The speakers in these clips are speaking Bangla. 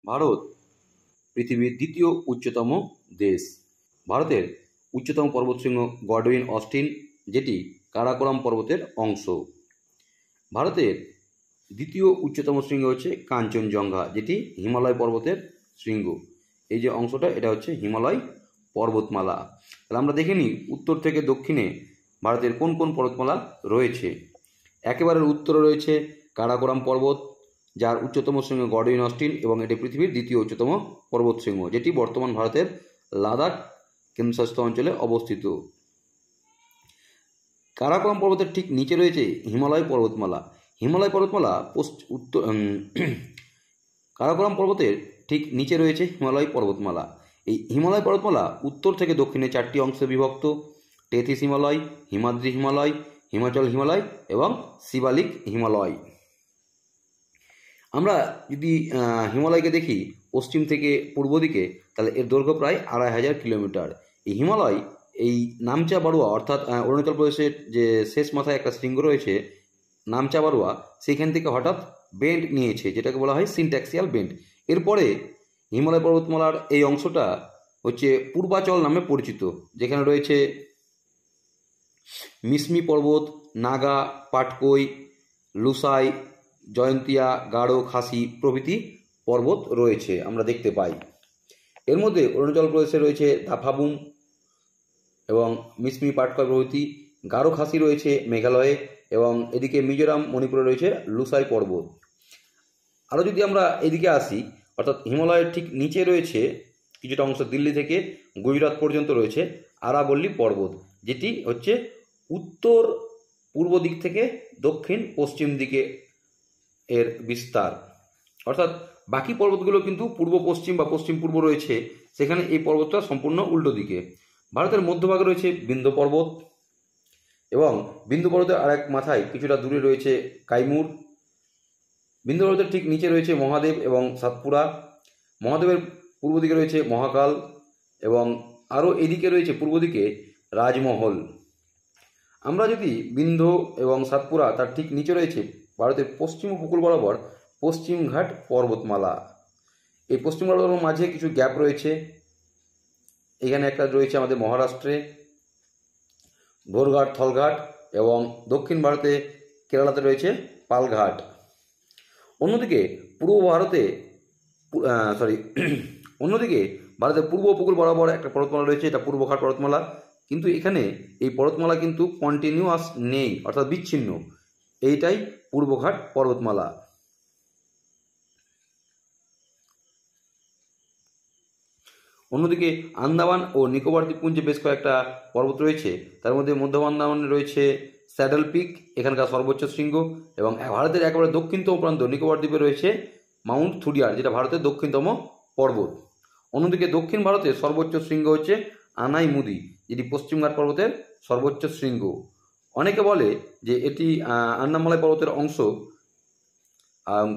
ভারত পৃথিবীর দ্বিতীয় উচ্চতম দেশ। ভারতের উচ্চতম পর্বতশৃঙ্গ গডউইন অস্টিন, যেটি কারাকোরাম পর্বতের অংশ। ভারতের দ্বিতীয় উচ্চতম শৃঙ্গ হচ্ছে কাঞ্চনজঙ্ঘা, যেটি হিমালয় পর্বতের শৃঙ্গ। এই যে অংশটা, এটা হচ্ছে হিমালয় পর্বতমালা। তাহলে আমরা দেখে নিই উত্তর থেকে দক্ষিণে ভারতের কোন কোন পর্বতমালা রয়েছে। একেবারে উত্তরে রয়েছে কারাকোরাম পর্বত, যার উচ্চতম শৃঙ্গ গডউইন অস্টিন, এবং এটি পৃথিবীর দ্বিতীয় উচ্চতম পর্বতশৃঙ্গ, যেটি বর্তমান ভারতের লাদাখ কেন্দ্রশাসিত অঞ্চলে অবস্থিত। কারাকোরাম পর্বতের ঠিক নিচে রয়েছে হিমালয় পর্বতমালা। হিমালয় পর্বতমালা কারাকোরাম পর্বতের ঠিক নিচে রয়েছে হিমালয় পর্বতমালা। এই হিমালয় পর্বতমালা উত্তর থেকে দক্ষিণে 4টি অংশে বিভক্ত: টেথিস হিমালয়, হিমাদ্রি হিমালয়, হিমাচল হিমালয় এবং শিবালিক হিমালয়। আমরা যদি হিমালয়কে দেখি পশ্চিম থেকে পূর্ব দিকে, তাহলে এর দৈর্ঘ্য প্রায় 2500 কিলোমিটার। এই হিমালয় এই নামচা বারুয়া, অর্থাৎ অরুণাচল প্রদেশের যে শেষ মাথায় একটা শৃঙ্গ রয়েছে নামচা বারুয়া, সেখান থেকে হঠাৎ বেন্ড নিয়েছে, যেটাকে বলা হয় সিনট্যাক্সিয়াল বেন্ড। এরপরে হিমালয় পর্বতমালার এই অংশটা হচ্ছে পূর্বাচল নামে পরিচিত, যেখানে রয়েছে মিসমি পর্বত, নাগা, পাটকই, লুসাই, জয়ন্তিয়া, গারো, খাসি প্রভৃতি পর্বত রয়েছে, আমরা দেখতে পাই। এর মধ্যে অরুণাচল প্রদেশে রয়েছে দাফাবুম এবং মিসমি, পাটকই প্রভৃতি। গারো, খাসি রয়েছে মেঘালয়ে, এবং এদিকে মিজোরাম, মণিপুরে রয়েছে লুসাই পর্বত। আরও যদি আমরা এদিকে আসি, অর্থাৎ হিমালয়ের ঠিক নিচে রয়েছে কিছুটা অংশ দিল্লি থেকে গুজরাট পর্যন্ত রয়েছে আরাবল্লী পর্বত, যেটি হচ্ছে উত্তর পূর্ব দিক থেকে দক্ষিণ পশ্চিম দিকে এর বিস্তার। অর্থাৎ বাকি পর্বতগুলো কিন্তু পূর্ব পশ্চিম বা পশ্চিম পূর্ব রয়েছে, সেখানে এই পর্বতটা সম্পূর্ণ উল্টো দিকে। ভারতের মধ্যভাগে রয়েছে বিন্ধ্য পর্বত, এবং বিন্ধ্য পর্বতের আরেক মাথায় কিছুটা দূরে রয়েছে কাইমুর। বিন্ধ্য পর্বতের ঠিক নিচে রয়েছে মহাদেব এবং সাতপুরা। মহাদেবের পূর্ব দিকে রয়েছে মহাকাল, এবং আরও এদিকে রয়েছে পূর্ব দিকে রাজমহল। আমরা যদি বিন্ধ্য এবং সাতপুরা, তার ঠিক নিচে রয়েছে ভারতের পশ্চিম উপকূল বরাবর পশ্চিমঘাট পর্বতমালা। এই পশ্চিমঘাট পর্বতমালার মাঝে কিছু গ্যাপ রয়েছে। এখানে একটা রয়েছে আমাদের মহারাষ্ট্রে গোরঘাট, থলঘাট, এবং দক্ষিণ ভারতে কেরালাতে রয়েছে পালঘাট। অন্যদিকে ভারতের পূর্ব উপকূল বরাবর একটা পর্বতমালা রয়েছে, এটা পূর্বঘাট পর্বতমালা। কিন্তু এখানে এই পর্বতমালা কিন্তু কন্টিনিউয়াস নেই, অর্থাৎ বিচ্ছিন্ন। এইটাই পূর্বঘাট পর্বতমালা। অন্যদিকে আন্দামান ও নিকোবর দ্বীপপুঞ্জে বেশ কয়েকটা পর্বত রয়েছে। তার মধ্যে মধ্য আন্দামানে রয়েছে স্যাডল পিক, এখানকার সর্বোচ্চ শৃঙ্গ, এবং ভারতের একেবারে দক্ষিণতম প্রান্ত নিকোবর দ্বীপে রয়েছে মাউন্ট থুরিয়ার, যেটা ভারতের দক্ষিণতম পর্বত। অন্যদিকে দক্ষিণ ভারতের সর্বোচ্চ শৃঙ্গ হচ্ছে আনাইমুদি, যেটি পশ্চিমঘাট পর্বতের সর্বোচ্চ শৃঙ্গ। অনেকে বলে যে এটি আন্নামালাই পর্বতের অংশ।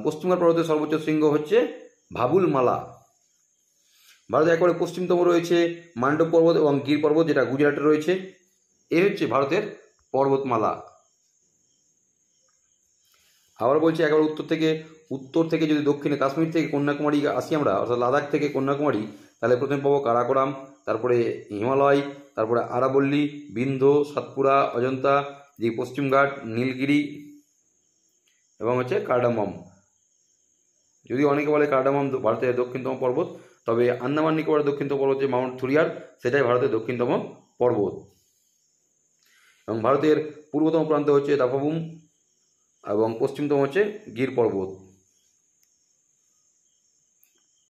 পশ্চিমঘাট পর্বতের সর্বোচ্চ শৃঙ্গ হচ্ছে ভাবুলমালা। ভারতের একেবারে পশ্চিমতম রয়েছে মান্ডব পর্বত এবং গির পর্বত, যেটা গুজরাটে রয়েছে। এই হচ্ছে ভারতের পর্বতমালা। আবার বলছি, একেবারে উত্তর থেকে যদি দক্ষিণে কাশ্মীর থেকে কন্যাকুমারী আসি আমরা, অর্থাৎ লাদাখ থেকে কন্যাকুমারী, তাহলে প্রথমে পাবো কারাকোরাম, তারপরে হিমালয়, তারপরে আরাবল্লী, বিন্ধ্য, সাতপুরা, অজন্তা, যে পশ্চিমঘাট, নীলগিরি, এবং হচ্ছে কার্ডামম। যদি অনেকে বলে কার্ডামম ভারতের দক্ষিণতম পর্বত, তবে আন্দামান নিকোবরের দক্ষিণতম পর্বত যে মাউন্ট থুরিয়ার, সেটাই ভারতের দক্ষিণতম পর্বত। এবং ভারতের পূর্বতম প্রান্ত হচ্ছে দাফাবুম, এবং পশ্চিমতম হচ্ছে গির পর্বত।